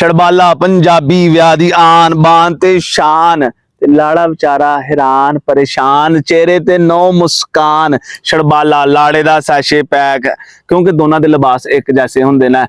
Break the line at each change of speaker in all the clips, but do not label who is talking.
छड़बाला पंजाबी विआह दी आन बान ते शान ते लाड़ा बेचारा हैरान परेशान चेहरे ते नो मुस्कान। छड़बाला लाड़े दा सैशे पैक क्योंकि दोनों दे लिबास एक जैसे हुंदे ने।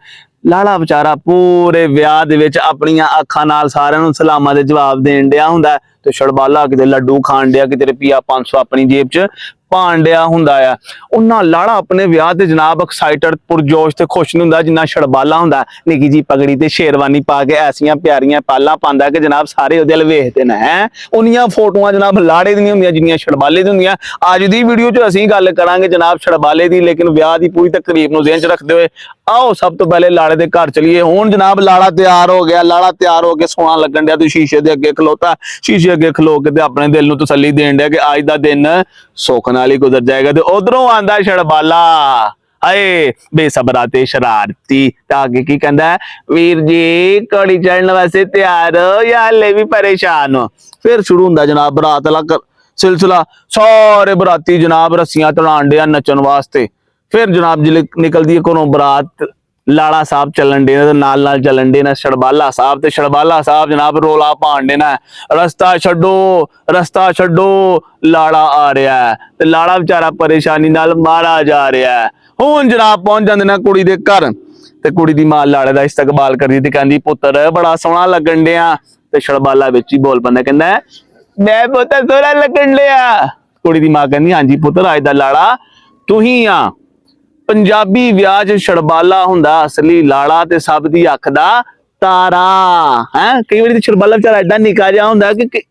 लाड़ा बेचारा पूरे विआह दे विच अपनियां अखां नाल सारिआं नूं सलामां दे जवाब देण डिया हुंदा ते छड़बाला किते लड्डू खाण डिया किते रुपया 500 अपनी जेब च पाण डिया हुंदा आ। उन्ना लाड़ा अपने विआह ते जनाब एक्साइटेड पुरजोश ते खुश नहीं हुंदा जिन्ना छड़बाला हुंदा। निकी जी पगड़ी ते शेरवानी पा के ऐसियां प्यारियां पालां पांदा कि जनाब सारे ओहदे अल वेखदे ने। हैं उन्नियां फोटोआं जनाब लाड़े दी नहीं हुंदियां जिन्नियां छड़बाले दी हुंदियां। अज दी वीडियो च असीं गल करांगे जनाब छड़बाले दी, लेकिन विआह दी पूरी तकरीब नूं ज़हन च रखदे होए आओ सब तो पहले लाड़े दे घर चलीए। हुण जनाब लाड़ा तैयार हो गया, लाड़ा तैयार हो के सोहना लगन डिया। शीशे दे अगे खलोता, शीशे अगे खलो के अपने दिल नूं तसल्ली देण डिया कि अज दा दिन सुख नाल ही गुजर जाएगा। ते उधरों आंदा छड़बाला आए बेसबरा ते शरारती आगे की कहंदा है, वीर जी घोड़ी चढ़न वास्ते तैयार हो या हले भी परेशान हो। फिर शुरू हुंदा जनाब बरात वाला सिलसिला। सारे बराती जनाब रस्सियां तड़ाण डिया नचन वास्ते। फिर जनाब जिले निकलदी है घरों बरात, लाड़ा साहब चलन डे ने नाल नाल चलन डे ने छड़बाला साहब ते छड़बाला साहब जनाब रोला पाण डे ने, रस्ता छड्डो लाड़ा आ रहा है। ते लाड़ा बेचारा परेशानी नाल मारा जा रहा है। हुण जनाब पहुंच जांदे ने कुड़ी दे घर ते कुड़ी दी मां लाड़े दा इस्तकबाल करदी ते कहंदी पुत्तर बड़ा सोहना लगन डिया। ते छड़बाला विच ही बोल पैंदा कहंदा मैं पुत्तर सोहना लगन डिया। कुड़ी दी मां कहंदी हां जी पुत्तर अज दा लाड़ा तू ही आ। पंजाबी विआह च छड़बाला हुंदा असली लाड़ा ते सब दी अख दा तारा। हैं कई बारी छड़बाला बेचारा एडा निक्का जिहा हुंदा कि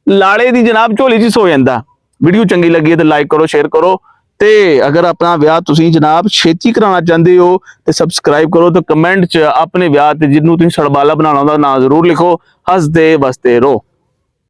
लाड़े दी जनाब झोली च सो जांदा। वीडियो चंगी लगी तो लाइक करो शेयर करो ते अगर अपना विआह तुसीं जनाब छेती कराना चाहते हो तो सबसक्राइब करो तो कमेंट च अपने विआह ते जिन्नू तुसीं छड़बाला बनाना उहदा नाम जरूर लिखो। हसदे वसदे रहो।